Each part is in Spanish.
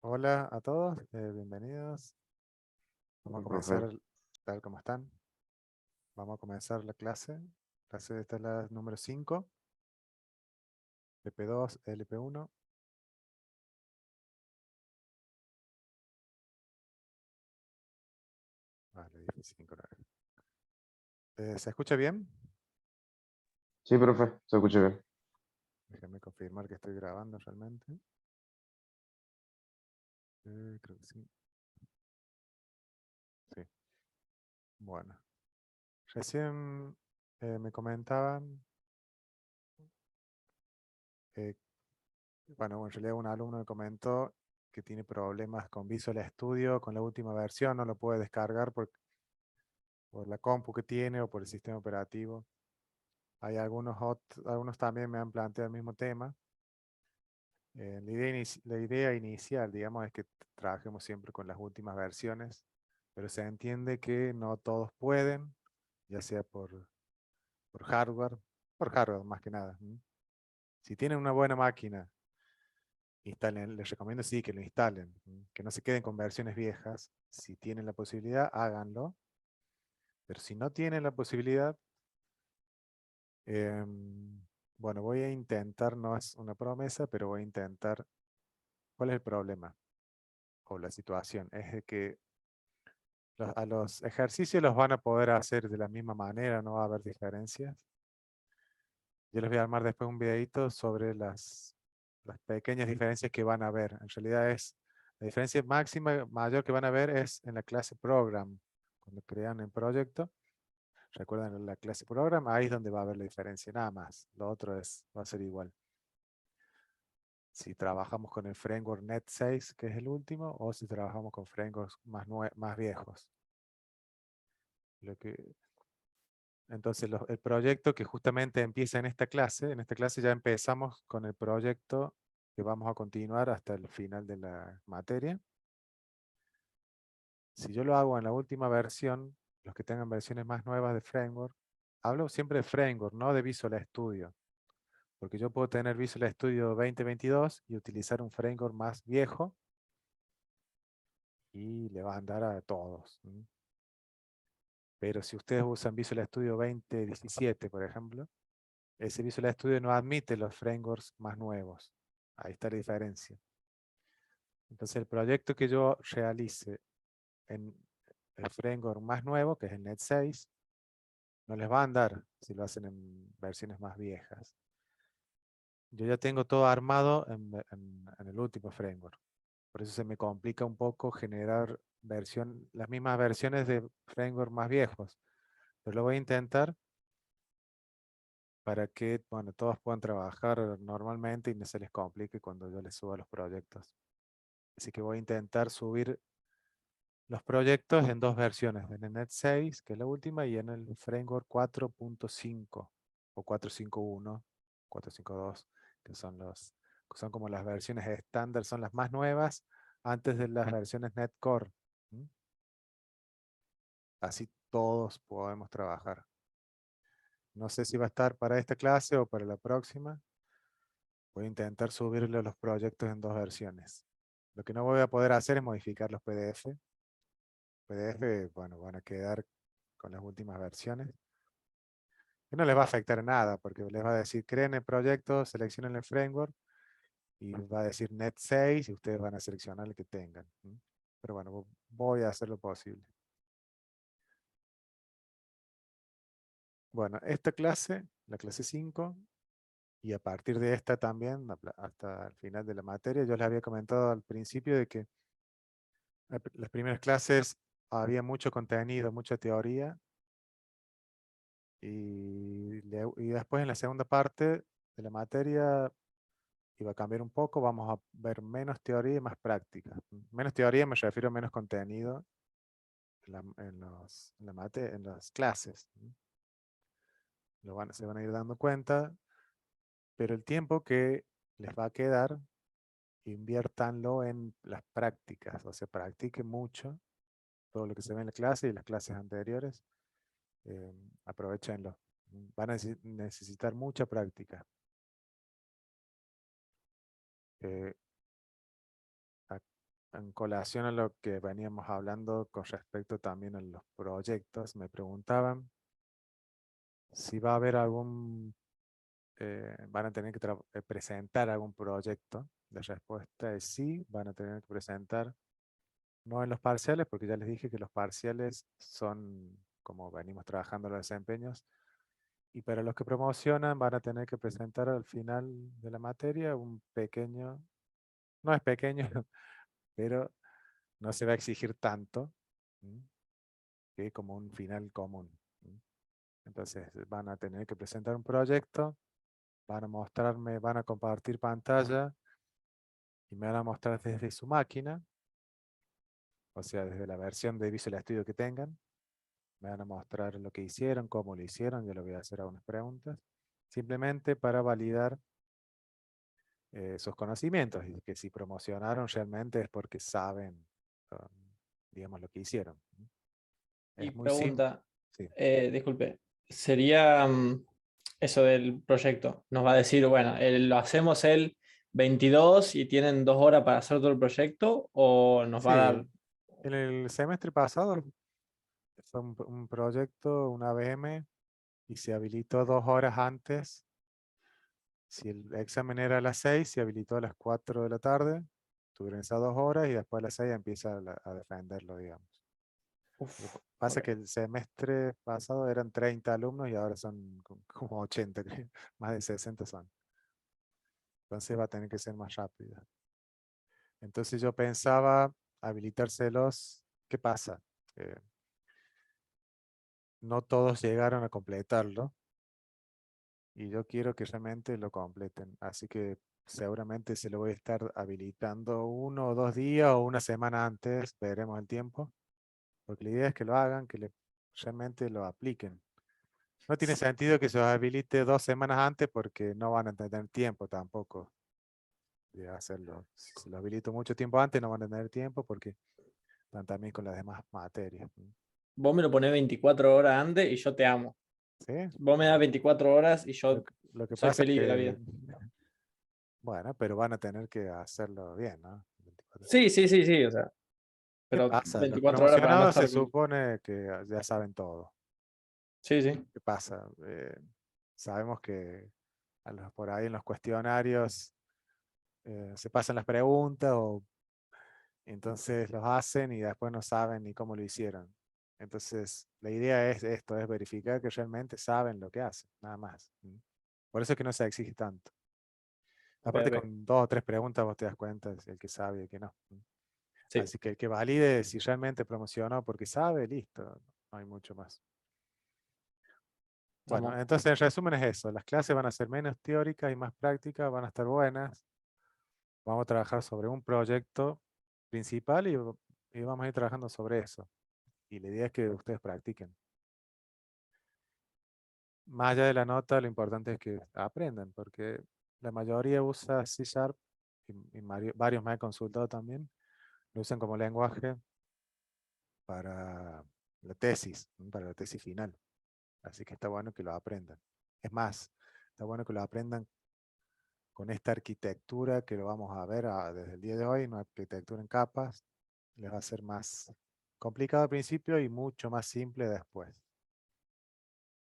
Hola a todos, bienvenidos. Vamos a Sí, profe. comenzar tal como están. Vamos a comenzar la clase. Esta es la número 5, LP2, LP1. Vale, difícil encontrar. ¿Se escucha bien? Sí, profe, se escucha bien. Déjenme confirmar que estoy grabando realmente. Creo que sí. Sí. Bueno, recién me comentaban, eh, bueno, en realidad un alumno me comentó que tiene problemas con Visual Studio, con la última versión, no lo puede descargar por la compu que tiene o por el sistema operativo. Hay algunos también me han planteado el mismo tema. La idea inicial, digamos, es que trabajemos siempre con las últimas versiones, pero se entiende que no todos pueden, ya sea por hardware más que nada. Si tienen una buena máquina, les recomiendo sí que lo instalen, que no se queden con versiones viejas. Si tienen la posibilidad, háganlo, pero si no tienen la posibilidad, bueno, voy a intentar, no es una promesa, pero voy a intentar. ¿Cuál es el problema o la situación? Es de que a los ejercicios los van a poder hacer de la misma manera, no va a haber diferencias. Yo les voy a armar después un videito sobre las pequeñas diferencias que van a haber. En realidad la diferencia máxima, mayor que van a ver es en la clase Program. Cuando crean el proyecto, recuerden la clase Program, ahí es donde va a haber la diferencia, nada más. Lo otro va a ser igual. Si trabajamos con el framework Net 6, que es el último, o si trabajamos con frameworks más viejos. Lo que, entonces, el proyecto que justamente empieza en esta clase ya empezamos con el proyecto que vamos a continuar hasta el final de la materia. Si yo lo hago en la última versión, los que tengan versiones más nuevas de framework, hablo siempre de framework, no de Visual Studio, porque yo puedo tener Visual Studio 2022 y utilizar un framework más viejo y le va a andar a todos. Pero si ustedes usan Visual Studio 2017, por ejemplo, ese Visual Studio no admite los frameworks más nuevos. Ahí está la diferencia. Entonces el proyecto que yo realice en el framework más nuevo, que es el Net 6, no les va a andar si lo hacen en versiones más viejas. Yo ya tengo todo armado en el último framework. Por eso se me complica un poco generar las mismas versiones de framework más viejos. Pero lo voy a intentar para que bueno, todos puedan trabajar normalmente y no se les complique cuando yo les suba los proyectos. Así que voy a intentar subir los proyectos en dos versiones, en el Net 6, que es la última, y en el Framework 4.5 o 4.5.1, 4.5.2, que son como las versiones estándar, son las más nuevas antes de las versiones Net Core. ¿Mm? Así todos podemos trabajar. No sé si va a estar para esta clase o para la próxima. Voy a intentar subirle los proyectos en dos versiones. Lo que no voy a poder hacer es modificar los PDF. PDF, bueno, van a quedar con las últimas versiones. Y no les va a afectar nada, porque les va a decir, creen el proyecto, seleccionen el framework, y va a decir Net 6, y ustedes van a seleccionar el que tengan. Pero bueno, voy a hacer lo posible. Bueno, esta clase, la clase 5, y a partir de esta también, hasta el final de la materia, yo les había comentado al principio de que las primeras clases había mucho contenido, mucha teoría, y después en la segunda parte de la materia iba a cambiar un poco, vamos a ver menos teoría y más práctica. Menos teoría me refiero a menos contenido en las clases. Se van a ir dando cuenta, pero el tiempo que les va a quedar, inviértanlo en las prácticas, o sea, practiquen mucho todo lo que se ve en la clase y las clases anteriores, eh, aprovechenlo. Van a necesitar mucha práctica. Eh, en colación a lo que veníamos hablando con respecto también a los proyectos, me preguntaban si va a haber van a tener que presentar algún proyecto. La respuesta es sí, van a tener que presentar, no en los parciales, porque ya les dije que los parciales son, como venimos trabajando los desempeños, y para los que promocionan van a tener que presentar al final de la materia un pequeño, no es pequeño, pero no se va a exigir tanto, ¿m? Que como un final común. ¿M? Entonces van a tener que presentar un proyecto, van a mostrarme, van a compartir pantalla y me van a mostrar desde su máquina, o sea, desde la versión de Visual Studio que tengan. Me van a mostrar lo que hicieron, cómo lo hicieron, yo le voy a hacer algunas preguntas, simplemente para validar sus conocimientos y que si promocionaron realmente es porque saben, um, digamos, lo que hicieron. Y Es muy simple. pregunta, Sí. disculpe, sería eso del proyecto. Nos va a decir, bueno, lo hacemos el 22 y tienen 2 horas para hacer todo el proyecto, o nos va a Sí, dar. en el semestre pasado fue un proyecto, una ABM, y se habilitó 2 horas antes. Si el examen era a las 6, se habilitó a las 4 de la tarde. Tuvieron esas 2 horas y después a las 6 empieza a defenderlo, digamos. Lo que Uf, pasa ok. es que el semestre pasado eran 30 alumnos y ahora son como 80, creo. Más de 60 son. Entonces va a tener que ser más rápido. Entonces yo pensaba habilitárselos. ¿Qué pasa? Eh, no todos llegaron a completarlo y yo quiero que realmente lo completen. Así que seguramente se lo voy a estar habilitando 1 o 2 días o una semana antes, veremos el tiempo, porque la idea es que lo hagan, realmente lo apliquen. No tiene sentido que se los habilite 2 semanas antes porque no van a tener tiempo tampoco de hacerlo. Si se lo habilito mucho tiempo antes, no van a tener tiempo porque están también con las demás materias. Vos me lo ponés 24 horas antes y yo te amo. ¿Sí? Vos me das 24 horas y Lo, yo lo que soy pasa es feliz de la que, vida. bueno, pero van a tener que hacerlo bien, ¿no? 24. Sí, sí, sí, sí, o sea, ¿Qué pero pasa? Los 24 horas para no promocionados se estar. supone que ya saben todo. Sí, sí. ¿Qué pasa? Sabemos que por ahí en los cuestionarios se pasan las preguntas o entonces los hacen y después no saben ni cómo lo hicieron. Entonces, la idea es esto, es verificar que realmente saben lo que hacen, nada más. Por eso es que no se exige tanto. Aparte, Perfecto. con 2 o 3 preguntas vos te das cuenta si el que sabe y el que no. Sí, Así que el que valide si realmente promocionó porque sabe, listo, no hay mucho más. Bueno, estamos. entonces en resumen es eso, las clases van a ser menos teóricas y más prácticas, van a estar buenas. Vamos a trabajar sobre un proyecto principal y vamos a ir trabajando sobre eso. Y la idea es que ustedes practiquen. Más allá de la nota, lo importante es que aprendan, porque la mayoría usa C Sharp y varios me han consultado también, lo usan como lenguaje para la tesis, para la tesis final. Así que está bueno que lo aprendan. Es más, está bueno que lo aprendan con esta arquitectura que lo vamos a ver desde el día de hoy, una arquitectura en capas. Les va a ser más complicado al principio y mucho más simple después.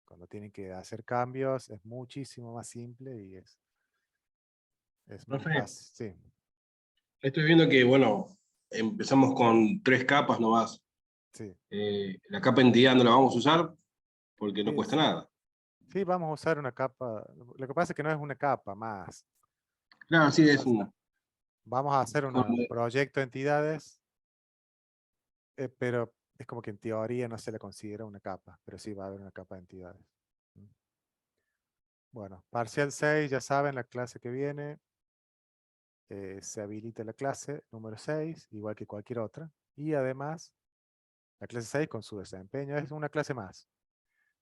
Cuando tienen que hacer cambios es muchísimo más simple y es muy Profe, fácil. Sí, estoy viendo que, bueno, empezamos con 3 capas nomás. sí. La capa entidad no la vamos a usar porque no Sí, cuesta nada. sí, vamos a usar una capa. Lo que pasa es que no es una capa más. Claro, sí, es Entonces, una. vamos a hacer Con- un proyecto de entidades, pero es como que en teoría no se le considera una capa, pero sí va a haber una capa de entidades. ¿Mm? Bueno, parcial 6, ya saben, la clase que viene, se habilita la clase número 6, igual que cualquier otra. Y además, la clase 6 con su desempeño es una clase más.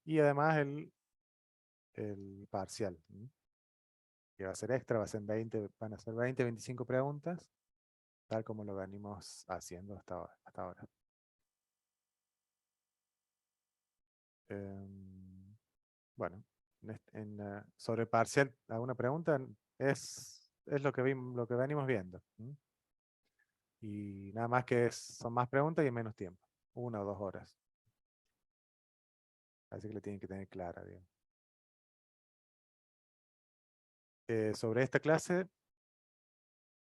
Y además el parcial, que va a ser extra, van a ser 20, 25 preguntas, tal como lo venimos haciendo hasta ahora. Bueno, sobre el parcial, ¿alguna pregunta? Es lo que venimos viendo. Y nada más que son más preguntas y menos tiempo. 1 o 2 horas. Así que lo tienen que tener clara, digamos. Sobre esta clase,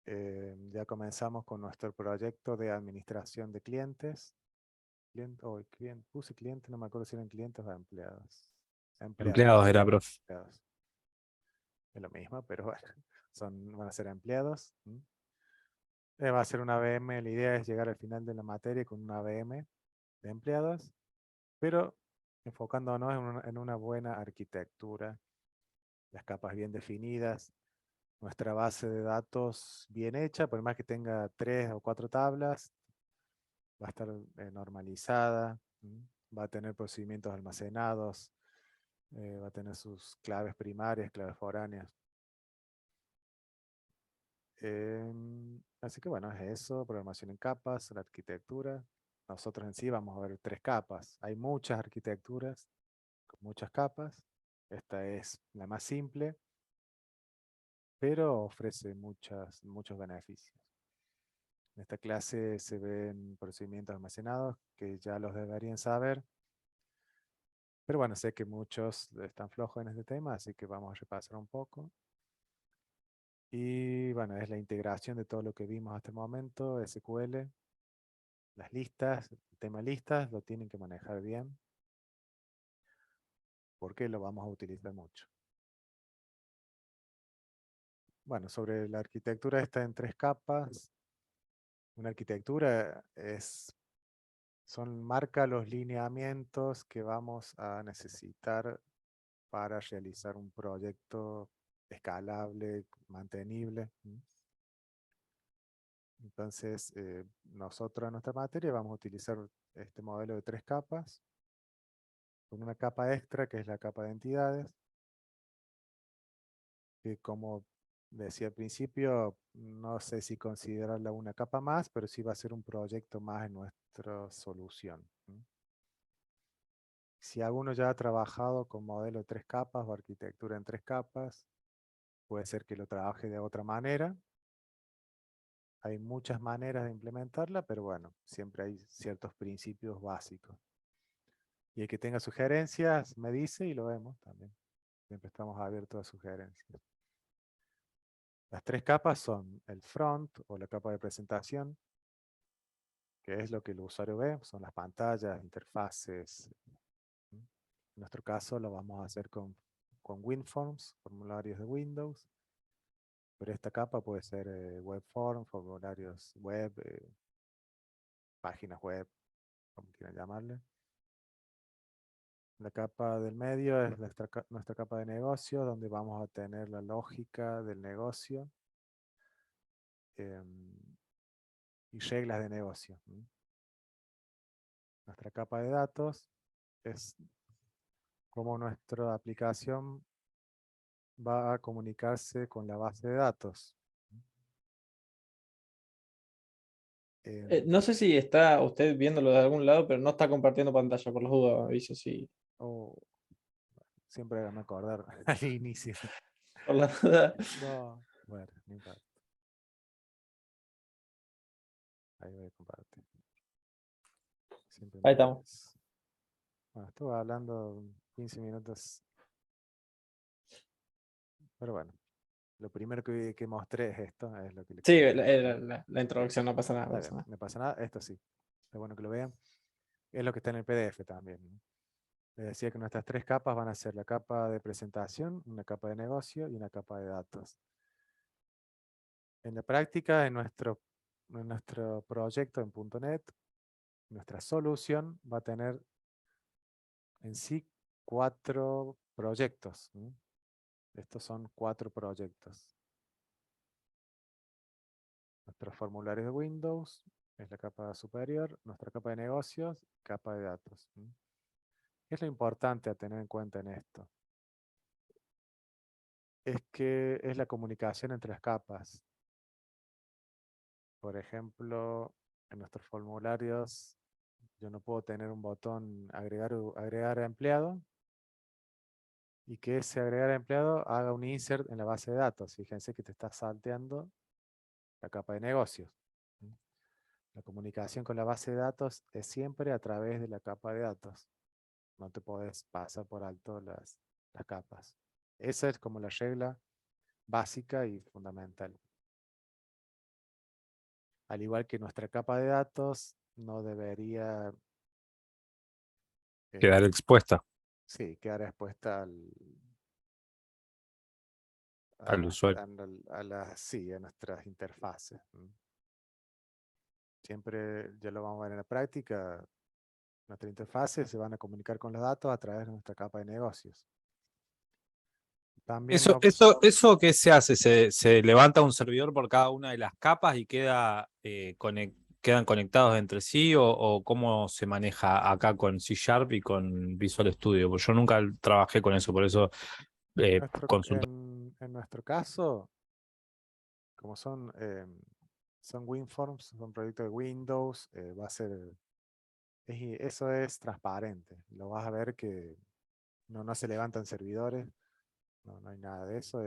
ya comenzamos con nuestro proyecto de administración de clientes. Puse clientes, no me acuerdo si eran clientes o empleados. Empleados era, profe. Empleados. Es lo mismo, pero bueno, van a ser empleados. Va a ser una VM, la idea es llegar al final de la materia con una VM de empleados, pero enfocándonos en una buena arquitectura, las capas bien definidas, nuestra base de datos bien hecha, por más que tenga 3 o 4 tablas, va a estar normalizada, va a tener procedimientos almacenados, va a tener sus claves primarias, claves foráneas. Así que bueno, es eso, programación en capas, la arquitectura. Nosotros en sí vamos a ver 3 capas. Hay muchas arquitecturas con muchas capas. Esta es la más simple, pero ofrece muchos beneficios. En esta clase se ven procedimientos almacenados que ya los deberían saber. Pero bueno, sé que muchos están flojos en este tema, así que vamos a repasar un poco. Y bueno, es la integración de todo lo que vimos hasta el momento, SQL, las listas, el tema listas lo tienen que manejar bien, porque lo vamos a utilizar mucho. Bueno, sobre la arquitectura está en 3 capas. Una arquitectura marca los lineamientos que vamos a necesitar para realizar un proyecto escalable, mantenible. Entonces, nosotros en nuestra materia vamos a utilizar este modelo de 3 capas, con una capa extra que es la capa de entidades, que como decía al principio, no sé si considerarla una capa más, pero sí va a ser un proyecto más en nuestra solución. Si alguno ya ha trabajado con modelo de 3 capas o arquitectura en 3 capas, puede ser que lo trabaje de otra manera. Hay muchas maneras de implementarla, pero bueno, siempre hay ciertos principios básicos. Y el que tenga sugerencias me dice y lo vemos también. Siempre estamos abiertos a sugerencias. Las 3 capas son el front o la capa de presentación, que es lo que el usuario ve, son las pantallas, interfaces. En nuestro caso lo vamos a hacer con WinForms, formularios de Windows. Pero esta capa puede ser webform, formularios web, páginas web, como quieran llamarle. La capa del medio es nuestra capa de negocio, donde vamos a tener la lógica del negocio y reglas de negocio. Nuestra capa de datos es cómo nuestra aplicación va a comunicarse con la base de datos. No sé si está usted viéndolo de algún lado, pero no está compartiendo pantalla, por las dudas, aviso si. Siempre me acordar al inicio. Por la duda. No, bueno, no importa. Ahí voy a compartir. Siempre Ahí me estamos. olvido. Bueno, estuve hablando 15 minutos. Pero bueno, lo primero que mostré es esto. Es lo que Sí, quería. la introducción, no pasa nada. Está bien, no pasa nada. Esto sí. Es bueno que lo vean. Es lo que está en el PDF también. Les decía que nuestras 3 capas van a ser la capa de presentación, una capa de negocio y una capa de datos. En la práctica, en nuestro proyecto en .NET, nuestra solución va a tener en sí 4 proyectos. Estos son 4 proyectos. Nuestros formularios de Windows es la capa superior, nuestra capa de negocios, capa de datos. ¿Qué es lo importante a tener en cuenta en esto? Es que es la comunicación entre las capas. Por ejemplo, en nuestros formularios yo no puedo tener un botón agregar a empleado y que ese agregar a empleado haga un insert en la base de datos. Fíjense que te está salteando la capa de negocios. La comunicación con la base de datos es siempre a través de la capa de datos. No te puedes pasar por alto las capas. Esa es como la regla básica y fundamental. Al igual que nuestra capa de datos no debería Quedar expuesta sí, quedar expuesta al usuario. sí, a nuestras interfaces. Siempre, ya lo vamos a ver en la práctica, nuestras interfaces se van a comunicar con los datos a través de nuestra capa de negocios. También no, Eso ¿qué se hace? ¿Se levanta un servidor por cada una de las capas y quedan conectados entre sí? ¿O cómo se maneja acá con C# y con Visual Studio? Porque yo nunca trabajé con eso, por eso consulto. en nuestro caso, como son WinForms, son proyectos de Windows, va a ser, eso es transparente. Lo vas a ver que no se levantan servidores, no hay nada de eso,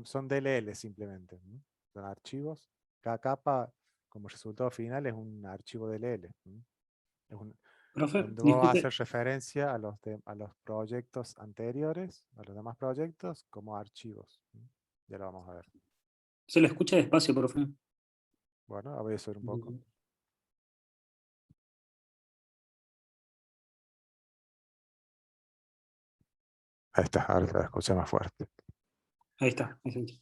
son DLL simplemente, ¿no? Son archivos. Cada capa, como resultado final, es un archivo DLL. Profe, Donde vos vas a disculpe, hacer referencia a los proyectos anteriores, a los demás proyectos, como archivos. Ya lo vamos a ver. se lo escucha despacio, profe. Bueno, voy a subir un poco. Ahí está, ahora se escucha más fuerte. Ahí está. Ahí está.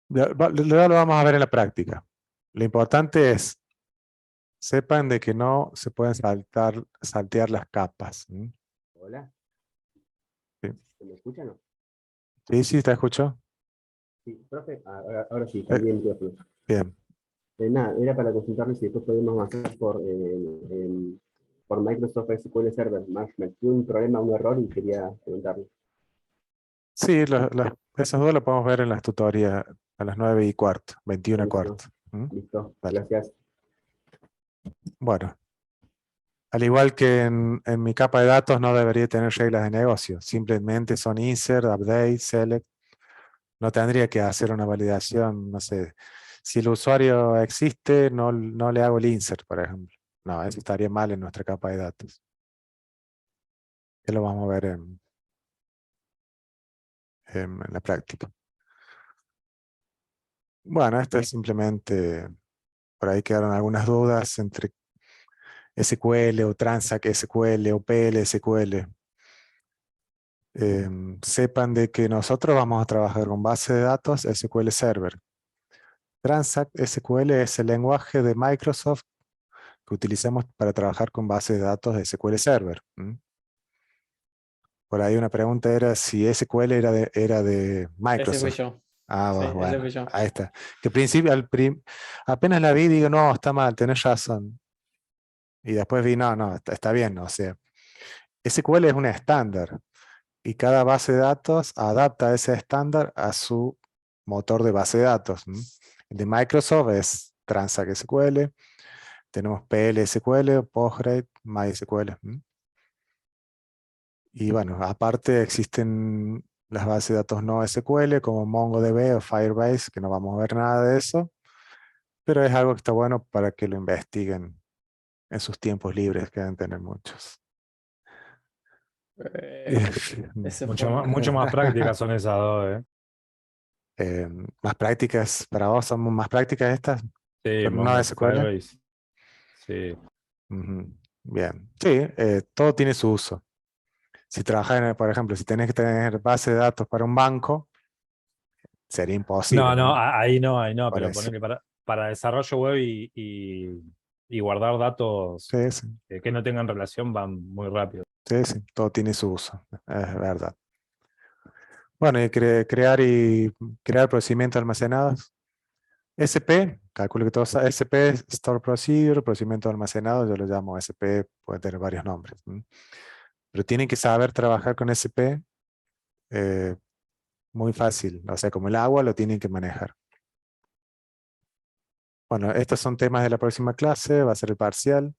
Luego lo vamos a ver en la práctica. Lo importante es, sepan de que no se pueden saltear las capas. Hola. Sí. ¿Se me escucha o no? Sí, te escucho. Sí, profe, ahora sí, está bien, profe. Bien. Nada, era para consultarle si después podemos hacer por Microsoft SQL Server. Tuve un problema, un error y quería preguntarle. Sí, esos dos lo podemos ver en las tutorías a las 9:15, 21:15. Listo, Dale. gracias. Bueno, al igual que en mi capa de datos no debería tener reglas de negocio. Simplemente son insert, update, select. No tendría que hacer una validación, no sé. Si el usuario existe, no le hago el insert, por ejemplo. No, eso estaría mal en nuestra capa de datos. Ya lo vamos a ver en la práctica. Bueno, esto es simplemente, por ahí quedaron algunas dudas entre SQL o Transact SQL o PL SQL. Sepan de que nosotros vamos a trabajar con base de datos SQL Server. Transact SQL es el lenguaje de Microsoft que utilizamos para trabajar con base de datos de SQL Server. Por ahí una pregunta era si SQL era de Ese fui Microsoft. yo. Ah, Sí, ese bueno, fui yo. ahí está. Que al principio, apenas la vi, digo, no, está mal, tenés razón. Y después vi, no, está bien, o sea, SQL es un estándar y cada base de datos adapta ese estándar a su motor de base de datos. El de Microsoft es Transact SQL, tenemos PL SQL, Postgres, MySQL. Y bueno, aparte existen las bases de datos no SQL como MongoDB o Firebase, que no vamos a ver nada de eso, pero es algo que está bueno para que lo investiguen en sus tiempos libres, que deben tener muchos. Ese Mucho más prácticas son esas dos, Más prácticas, para vos son más prácticas estas, Sí, pero no Mongo, SQL. Firebase. Sí. Ujú. Bien, sí, todo tiene su uso. Si trabajas, por ejemplo, si tenés que tener base de datos para un banco, sería imposible, No, ¿no? ahí no, Por pero eso. ponerle para desarrollo web y guardar datos Sí, sí, que no tengan relación van muy rápido. sí, todo tiene su uso, es verdad. Bueno, y crear procedimientos almacenados. SP, calculo que todos saben, SP es Store Procedure, procedimiento almacenado, yo lo llamo SP, puede tener varios nombres. Pero tienen que saber trabajar con SP muy fácil, o sea, como el agua lo tienen que manejar. Bueno, estos son temas de la próxima clase, va a ser el parcial.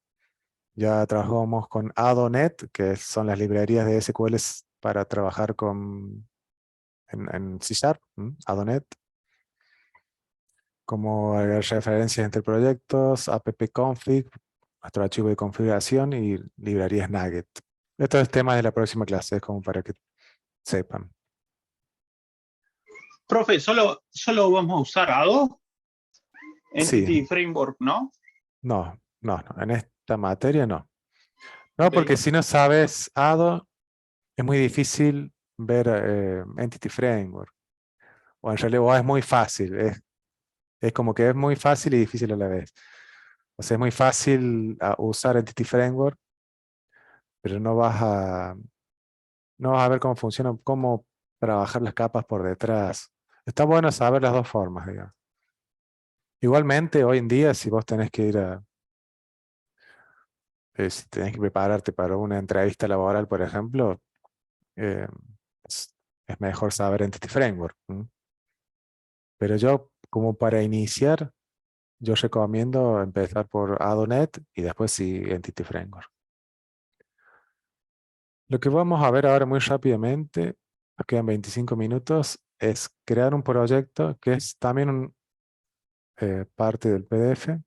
Ya trabajamos con ADONet, que son las librerías de SQL para trabajar en C#, ADONet. cómo agregar referencias entre proyectos, appconfig, nuestro archivo de configuración y librerías Nugget. Esto es tema de la próxima clase, es como para que sepan. Profe, solo vamos a usar ADO, Entity Sí, Framework, ¿no? no, en esta materia no. No, Ok. porque si no sabes ADO, es muy difícil ver Entity Framework. O en realidad o es muy fácil, es como que es muy fácil y difícil a la vez. O sea, es muy fácil usar Entity Framework, pero no vas a ver cómo funciona, cómo trabajar las capas por detrás. Está bueno saber las dos formas, digamos. Igualmente, hoy en día, si vos tenés que ir si tenés que prepararte para una entrevista laboral, por ejemplo, eh, es, es mejor saber Entity Framework. Pero yo, como para iniciar, yo recomiendo empezar por ADONet y después sí Entity Framework. Lo que vamos a ver ahora muy rápidamente, nos quedan 25 minutos, es crear un proyecto que es también parte del PDF.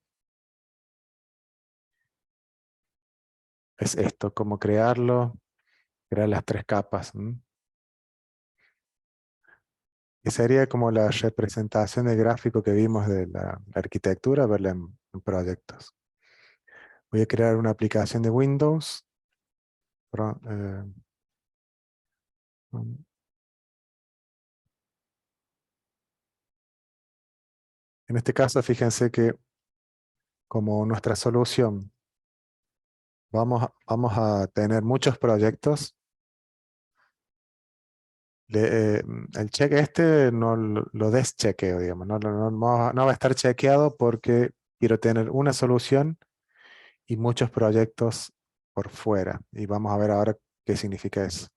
Es esto, cómo crearlo, crear las tres capas. Que sería como la representación del gráfico que vimos de la arquitectura, verla en proyectos. Voy a crear una aplicación de Windows. Um, En este caso, fíjense que como nuestra solución, vamos a tener muchos proyectos. El check este no lo deschequeo, digamos, no va a estar chequeado porque quiero tener una solución y muchos proyectos por fuera. Y vamos a ver ahora qué significa eso.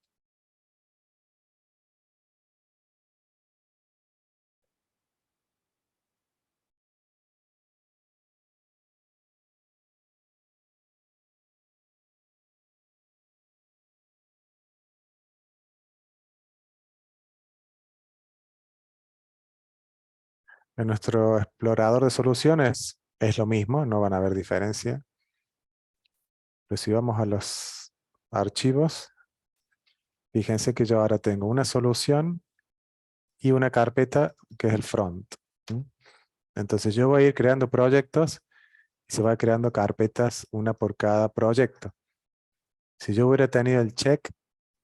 En nuestro explorador de soluciones es lo mismo, no van a haber diferencia. Pero si vamos a los archivos, fíjense que yo ahora tengo una solución y una carpeta que es el front. Entonces yo voy a ir creando proyectos y se va creando carpetas, una por cada proyecto. Si yo hubiera tenido el check,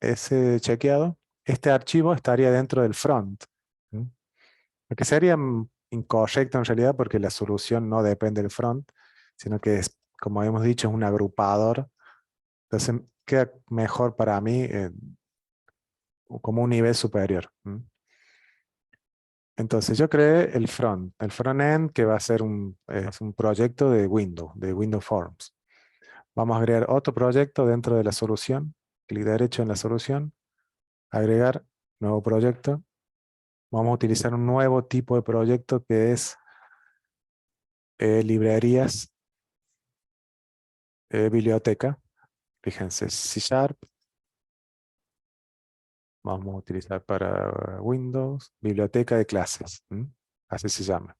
ese chequeado, este archivo estaría dentro del front. Lo que sería incorrecto en realidad porque la solución no depende del front, sino que es, como hemos dicho, es un agrupador. Entonces queda mejor para mí como un nivel superior. Entonces yo creé el front-end que va a ser es un proyecto de Windows Forms. Vamos a agregar otro proyecto dentro de la solución, clic derecho en la solución, agregar nuevo proyecto. Vamos a utilizar un nuevo tipo de proyecto que es librerías, biblioteca. Fíjense, C#. Vamos a utilizar para Windows, biblioteca de clases. Así se llama.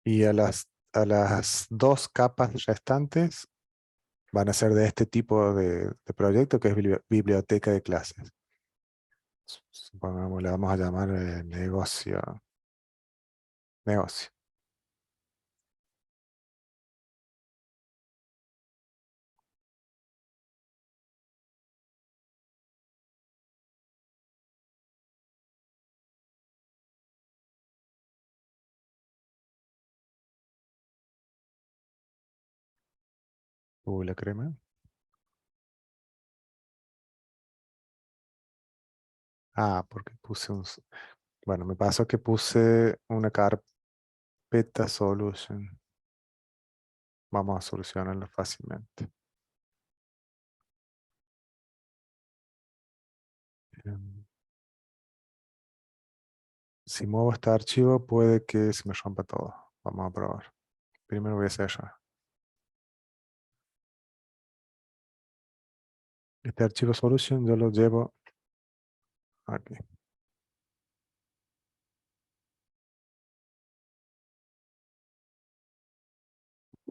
Y a las dos capas restantes van a ser de este tipo de proyecto que es biblioteca de clases. Supongamos, le vamos a llamar negocio. Negocio. La crema. Porque puse bueno, me pasó que puse una carpeta solution. Vamos a solucionarlo fácilmente. Si muevo este archivo puede que se me rompa todo. Vamos a probar. Primero voy a hacer yo. Este archivo solution yo lo llevo Aquí.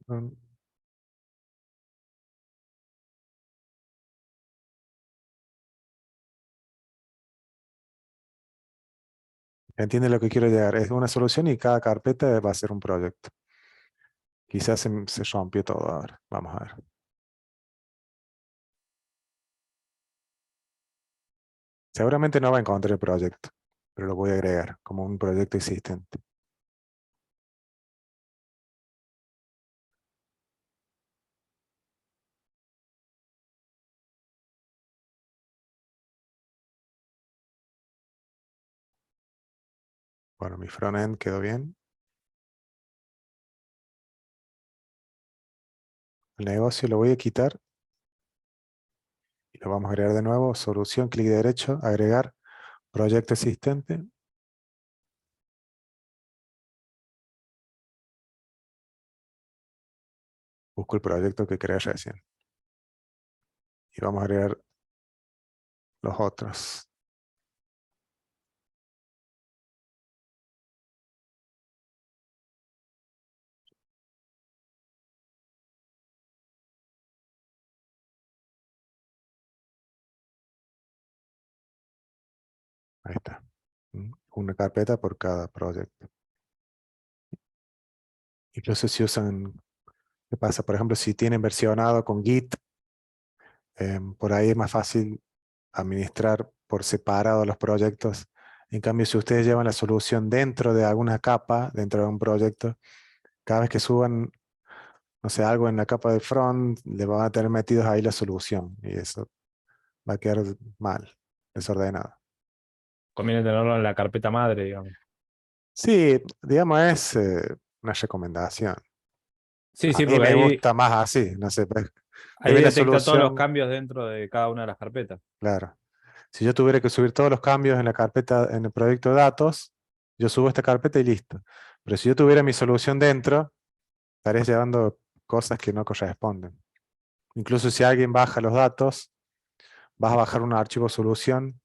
Mm, ¿Entiende lo que quiero llegar? Es una solución y cada carpeta va a ser un proyecto. Quizás se rompió todo ahora. Vamos a ver. Seguramente no va a encontrar el proyecto, pero lo voy a agregar como un proyecto existente. Bueno, mi frontend quedó bien. El negocio lo voy a quitar y lo vamos a agregar de nuevo. Solución, clic derecho, agregar proyecto existente. Busco el proyecto que creé recién. Y vamos a agregar los otros. Ahí está. Una carpeta por cada proyecto. Incluso si usan, ¿qué pasa? Por ejemplo, si tienen versionado con Git, por ahí es más fácil administrar por separado los proyectos. En cambio, si ustedes llevan la solución dentro de alguna capa, dentro de un proyecto, cada vez que suban, no sé, algo en la capa de front, le van a tener metidos ahí la solución. Y eso va a quedar mal, desordenado. Conviene tenerlo en la carpeta madre, digamos. Sí, digamos, es una recomendación. Sí, A sí, mí porque me ahí, gusta más así, no sé, pues, ahí tener la detecta todos los solución, cambios dentro de cada una de las carpetas. claro. Si yo tuviera que subir todos los cambios en la carpeta, en el proyecto de datos, yo subo esta carpeta y listo. Pero si yo tuviera mi solución dentro, estaría llevando cosas que no corresponden. Incluso si alguien baja los datos, vas a bajar un archivo solución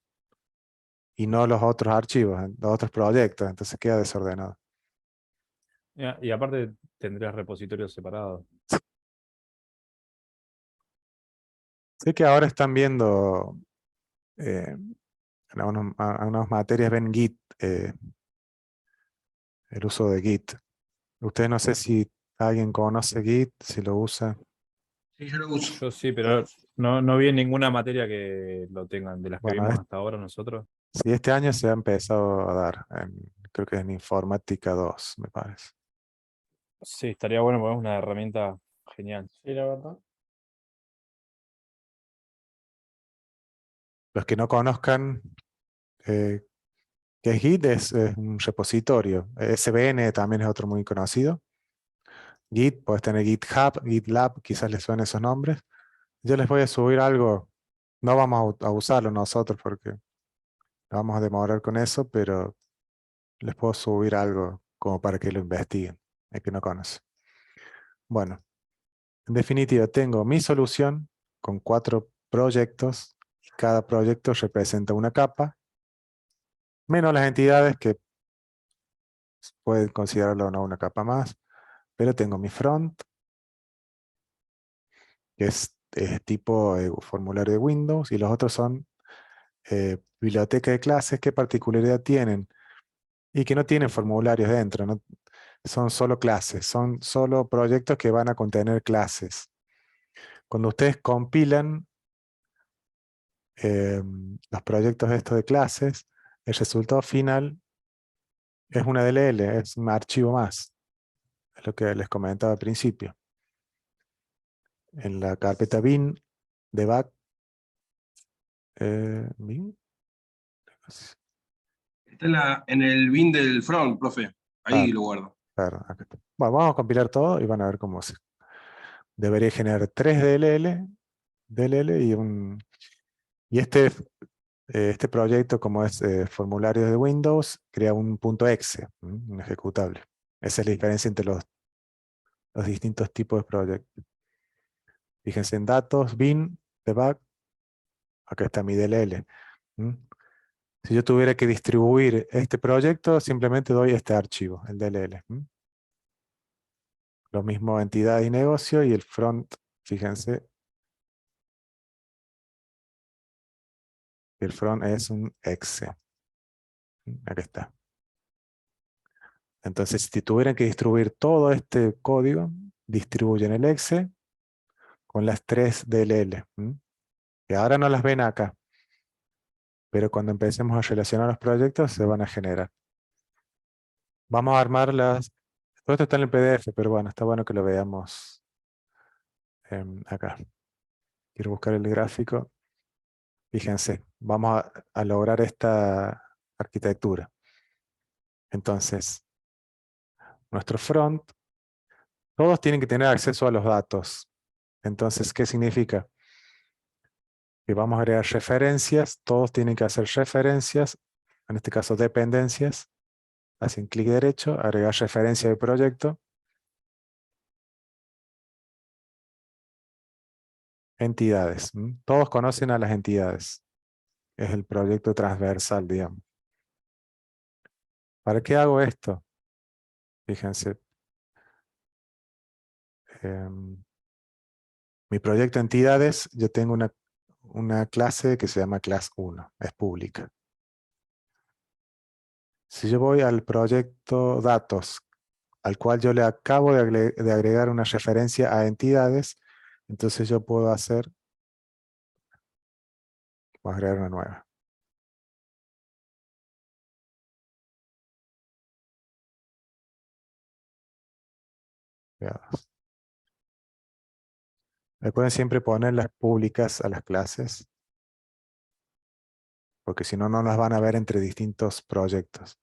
y no los otros archivos, los otros proyectos, entonces queda desordenado. Y aparte tendrías repositorios separados. Sé que ahora están viendo, en algunas materias ven Git, el uso de Git. Ustedes no sé si alguien conoce Git, si lo usa. Sí, yo lo uso. Yo sí, pero no vi en ninguna materia que lo tengan, de las que Bueno, vimos hasta ahora nosotros. sí, este año se ha empezado a dar, creo que en Informática 2, me parece. Sí, estaría bueno porque es una herramienta genial. Sí, la verdad. Los que no conozcan qué es Git, es un repositorio. SVN también es otro muy conocido. Git, puedes tener GitHub, GitLab, quizás les suenen esos nombres. Yo les voy a subir algo, no vamos a usarlo nosotros porque nos vamos a demorar con eso, pero les puedo subir algo como para que lo investiguen, el que no conoce. Bueno, en definitiva, tengo mi solución con 4 proyectos y cada proyecto representa una capa, menos las entidades que pueden considerarlo o no una capa más, pero tengo mi front, que es tipo formulario de Windows, y los otros son biblioteca de clases. ¿Qué particularidad tienen? Y que no tienen formularios dentro, ¿no? Son solo clases, son solo proyectos que van a contener clases. Cuando ustedes compilan los proyectos estos de clases, el resultado final es una DLL, es un archivo más. Es lo que les comentaba al principio. En la carpeta bin, debug, bin, Está en el bin del front, profe. ah, Ahí lo guardo. claro, acá está. Bueno, vamos a compilar todo y van a ver cómo se. Debería generar 3 DLL y este proyecto, como es formulario de Windows, crea un .exe, un ejecutable. Esa es la diferencia entre los distintos tipos de proyectos. Fíjense en datos, bin, debug, acá está mi DLL. Si yo tuviera que distribuir este proyecto, simplemente doy este archivo, el DLL. Lo mismo entidad y negocio, y el front, fíjense, el front es un exe. Aquí está. Entonces, si tuvieran que distribuir todo este código, distribuyen el exe con las 3 DLL. Que ahora no las ven acá, pero cuando empecemos a relacionar los proyectos se van a generar. Vamos a armarlas. Todo esto está en el PDF, pero bueno, está bueno que lo veamos acá. Quiero buscar el gráfico. Fíjense, vamos a lograr esta arquitectura. Entonces, nuestro front, todos tienen que tener acceso a los datos. Entonces, ¿qué significa? Que vamos a agregar referencias, todos tienen que hacer referencias, en este caso dependencias. Hacen clic derecho, agregar referencia de proyecto. Entidades. Todos conocen a las entidades. Es el proyecto transversal, digamos. ¿Para qué hago esto? Fíjense. Mi proyecto entidades, yo tengo una clase que se llama class 1, es pública. Si yo voy al proyecto datos, al cual yo le acabo de agregar una referencia a entidades, entonces yo puedo hacer, voy a agregar una nueva. Veamos. Recuerden siempre poner las públicas a las clases, porque si no, no las van a ver entre distintos proyectos.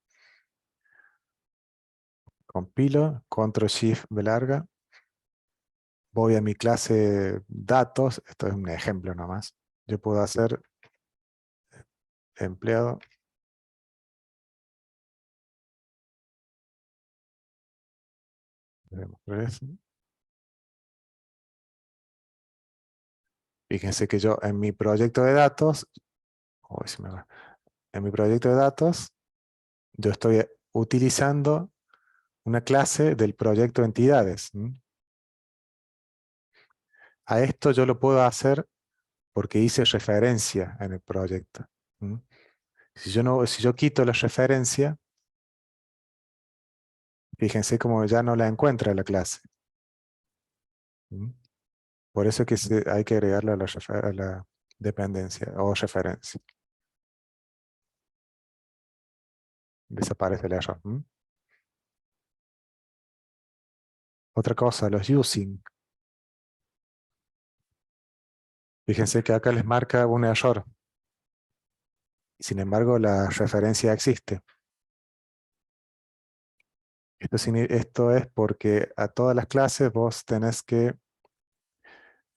Compilo, Ctrl+Shift+B larga. Voy a mi clase datos, esto es un ejemplo nomás. Yo puedo hacer empleado. Fíjense que yo en mi proyecto de datos, en mi proyecto de datos, yo estoy utilizando una clase del proyecto entidades. A esto yo lo puedo hacer porque hice referencia en el proyecto. Si yo quito la referencia, fíjense como ya no la encuentra la clase. Por eso es que hay que agregarla a la dependencia o referencia. Desaparece el error. Otra cosa, los using. Fíjense que acá les marca un error. Sin embargo, la referencia existe. Esto es porque a todas las clases vos tenés que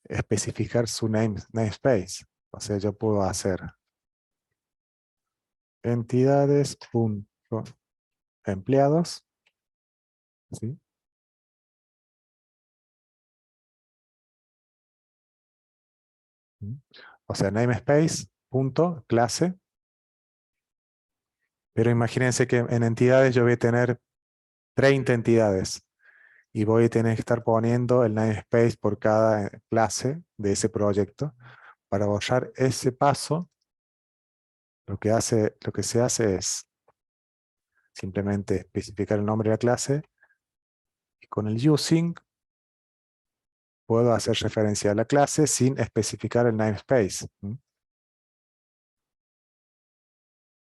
especificar su namespace. O sea, yo puedo hacer entidades.empleados. ¿Sí? O sea, namespace.clase. Pero imagínense que en entidades yo voy a tener 30 entidades. Y voy a tener que estar poniendo el namespace por cada clase de ese proyecto. Para borrar ese paso, lo que se hace es simplemente especificar el nombre de la clase y con el using puedo hacer referencia a la clase sin especificar el namespace.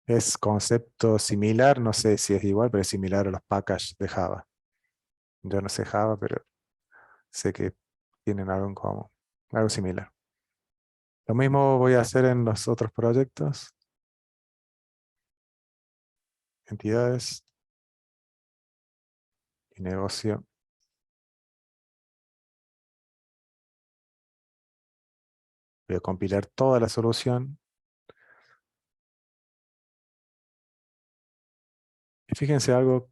Es concepto similar, no sé si es igual, pero es similar a los packages de Java. Yo no sé Java, pero sé que tienen algo en común, algo similar. Lo mismo voy a hacer en los otros proyectos. Entidades y negocio. Voy a compilar toda la solución. Y fíjense algo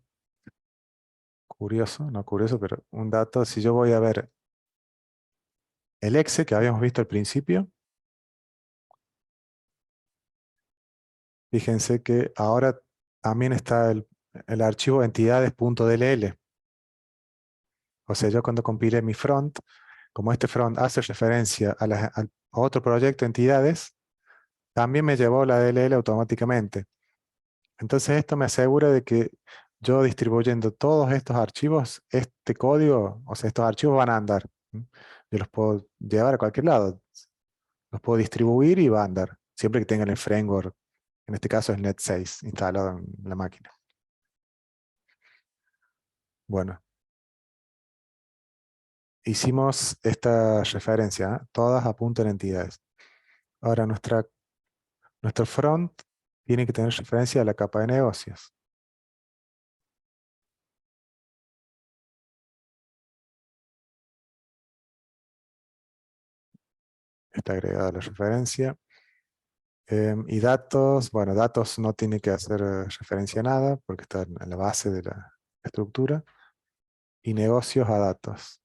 curioso, no curioso, pero un dato. Si yo voy a ver el exe que habíamos visto al principio, fíjense que ahora también está el archivo entidades.dll. O sea, yo cuando compilé mi front, como este front hace referencia a otro proyecto de entidades, también me llevó la DLL automáticamente. Entonces esto me asegura de que yo distribuyendo todos estos archivos, este código, o sea, estos archivos van a andar. Yo los puedo llevar a cualquier lado. Los puedo distribuir y va a andar. Siempre que tengan el framework. En este caso es Net6 instalado en la máquina. Bueno. Hicimos esta referencia. Todas apuntan a entidades. Ahora nuestro front tiene que tener referencia a la capa de negocios. Está agregada la referencia. Y datos, bueno, datos no tiene que hacer referencia a nada porque está en la base de la estructura. Y negocios a datos.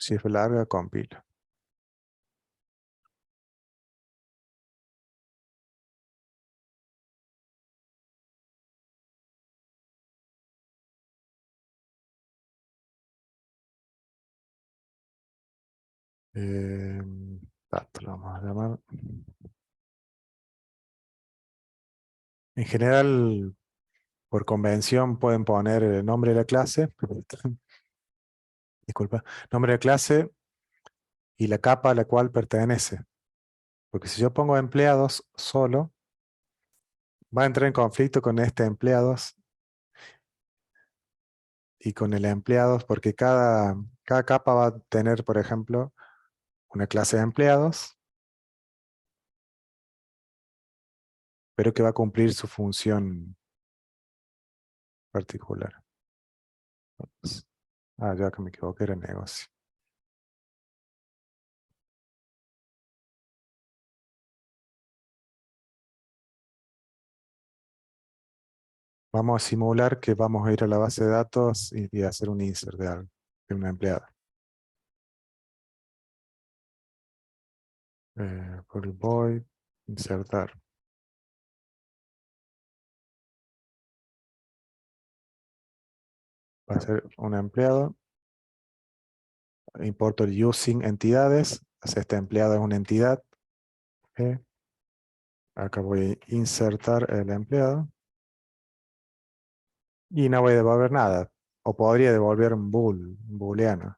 Si es larga, compilo. Datos lo vamos a llamar. En general, por convención pueden poner el nombre de la clase. Disculpa. Nombre de clase y la capa a la cual pertenece. Porque si yo pongo empleados solo, va a entrar en conflicto con este empleados y con el empleados, porque cada capa va a tener, por ejemplo, una clase de empleados, pero que va a cumplir su función particular. Ya que me equivoqué, era negocio. Vamos a simular que vamos a ir a la base de datos y hacer un insert de algo, de una empleada. Por el void, insertar. Va a ser un empleado. Importo el using entidades. O sea, este empleado es una entidad. Acá voy a insertar el empleado. Y no voy a devolver nada. O podría devolver un booleano.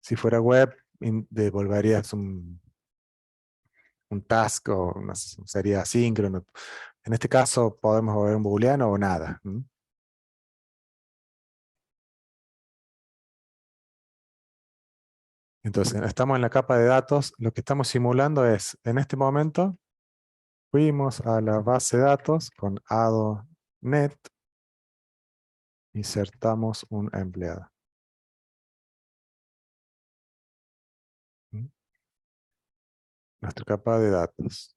Si fuera web, devolverías un task o sería asíncrono. En este caso podemos devolver un booleano o nada. Entonces, estamos en la capa de datos. Lo que estamos simulando es, en este momento, fuimos a la base de datos con ADO.NET, insertamos un empleado. Nuestra capa de datos.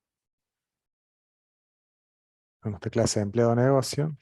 En nuestra clase de empleado negocio.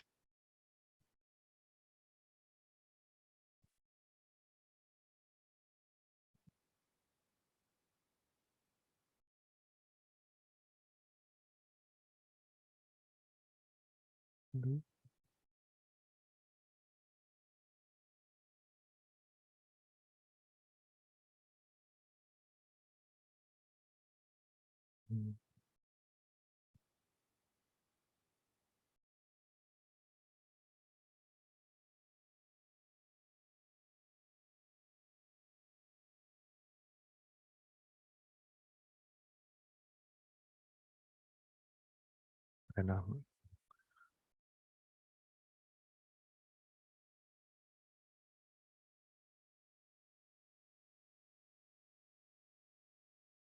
Bueno,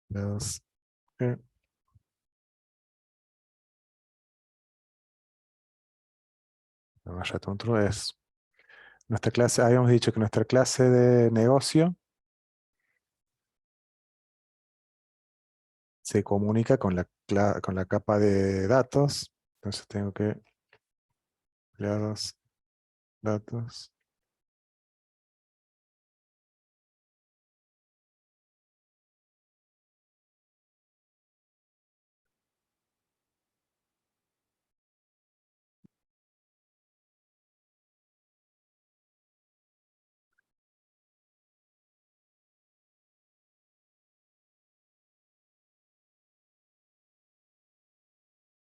los, es nuestra clase. Habíamos dicho que nuestra clase de negocio se comunica con la capa de datos. Entonces tengo que empleados, datos.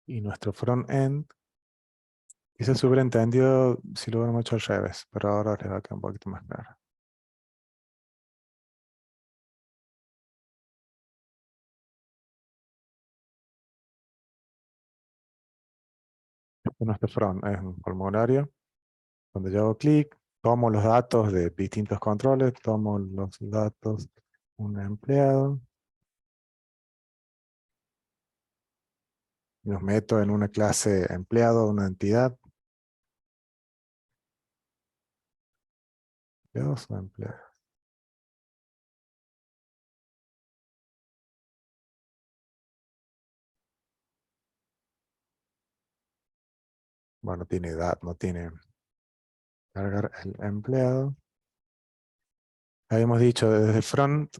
y nuestro front-end. Quizás se hubiera entendido si lo hubiéramos hecho al revés, pero ahora les va a quedar un poquito más claro. Nuestro front es un formulario donde yo hago clic, tomo los datos de distintos controles, tomo los datos de un empleado, los meto en una clase empleado, una entidad. ¿Empleados o empleados? Bueno, no tiene edad, no tiene cargar el empleado. Habíamos dicho desde front.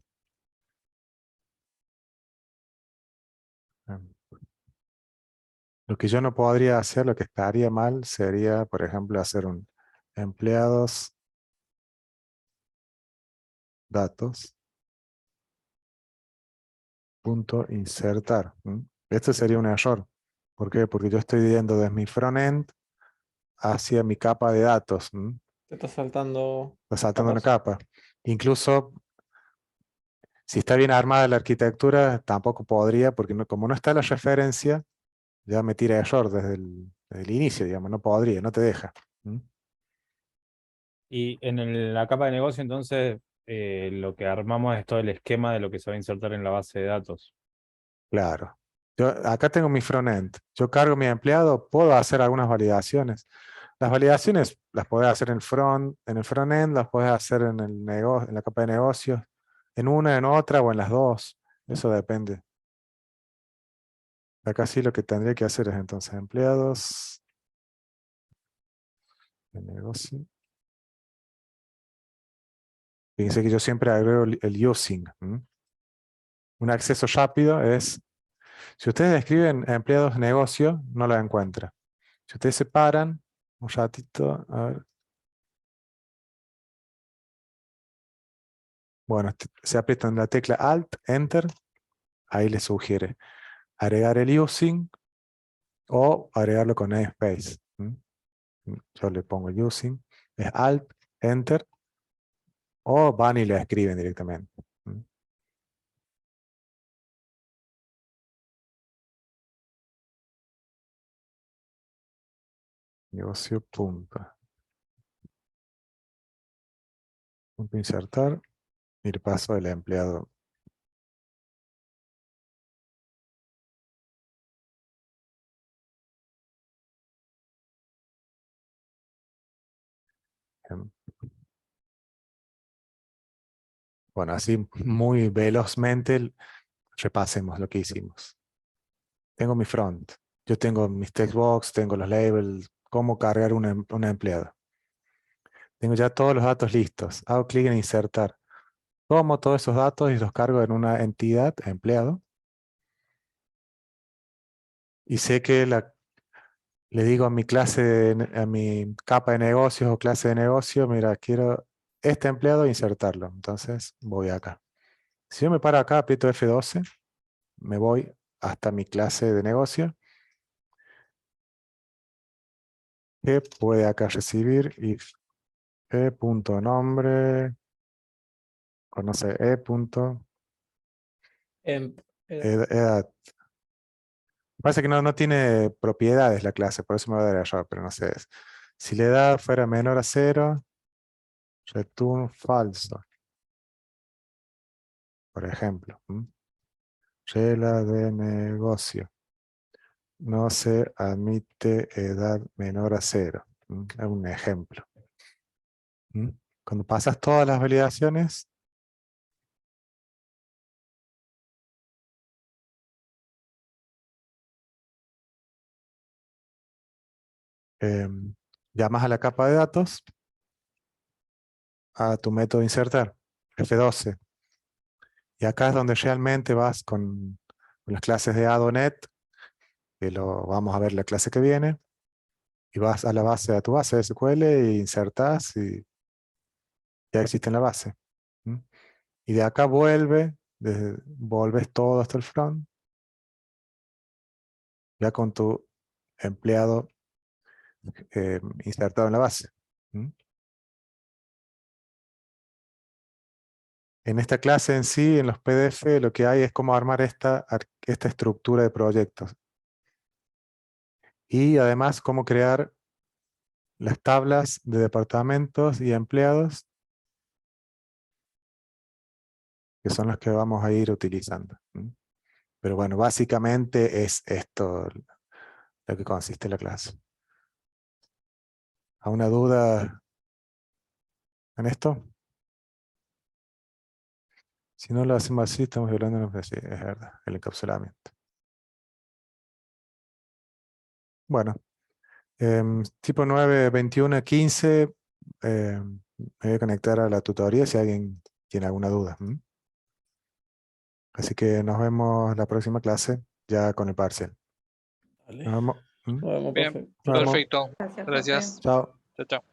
Lo que yo no podría hacer, lo que estaría mal, sería, por ejemplo, hacer un empleados datos punto insertar. Este sería un error. ¿Por qué? Porque yo estoy yendo desde mi frontend hacia mi capa de datos. Te está saltando. Está saltando una capas. capa. Incluso si está bien armada la arquitectura, tampoco podría, porque como no está la referencia, ya me tira error desde el inicio, digamos, no podría, no te deja. Y en la capa de negocio, entonces, lo que armamos es todo el esquema de lo que se va a insertar en la base de datos. Claro. Yo acá tengo mi frontend. Yo cargo mi empleado, puedo hacer algunas validaciones. Las validaciones las puedes hacer en el frontend, las puedes hacer en en la capa de negocios, en una, en otra o en las dos. Eso depende. Acá sí lo que tendría que hacer es entonces empleados de negocio. Fíjense que yo siempre agrego el using. Un acceso rápido es, si ustedes escriben empleados de negocio, no lo encuentra. Si ustedes se paran un ratito, a ver. Bueno, se aprietan la tecla Alt, Enter, ahí les sugiere agregar el using o agregarlo con namespace. Yo le pongo using, es Alt, Enter, o van y le escriben directamente. Negocio punto insertar y le paso el empleado. Bueno, así muy velozmente repasemos lo que hicimos. Tengo mi front. Yo tengo mis textbox, tengo los labels, cómo cargar una empleada. Tengo ya todos los datos listos. Hago clic en insertar. Tomo todos esos datos y los cargo en una entidad, empleado. Y sé que le digo a mi a mi capa de negocios o clase de negocio, mira, quiero este empleado insertarlo. Entonces voy acá. Si yo me paro acá, aprieto F12, me voy hasta mi clase de negocio. Que puede acá recibir if e.nombre o no sé, Em, edad. Parece que no tiene propiedades la clase, por eso me va a dar error, pero no sé. Si la edad fuera menor a 0, return falso. Por ejemplo. Regla de negocio. No se admite edad menor a 0. Es un ejemplo. Cuando pasas todas las validaciones, llamas a la capa de datos, a tu método insertar, F12. Y acá es donde realmente vas con las clases de Adonet, que lo vamos a ver la clase que viene, y vas a la base, a tu base de SQL e insertas y ya existe en la base. Y de acá volves todo hasta el front, ya con tu empleado insertado en la base. En esta clase en sí, en los PDF, lo que hay es cómo armar esta estructura de proyectos. Y además cómo crear las tablas de departamentos y empleados, que son las que vamos a ir utilizando. Pero bueno, básicamente es esto lo que consiste la clase. ¿Alguna duda en esto? Si no lo hacemos así, estamos violando sí, es verdad, el encapsulamiento. Bueno, tipo 9, 21, 15, me voy a conectar a la tutoría si alguien tiene alguna duda. Así que nos vemos la próxima clase ya con el parcial. Dale. Nos vemos. Nos vemos, Bien, profe. Nos vemos. perfecto. Gracias, Gracias. profe. Chao. Chao, chao.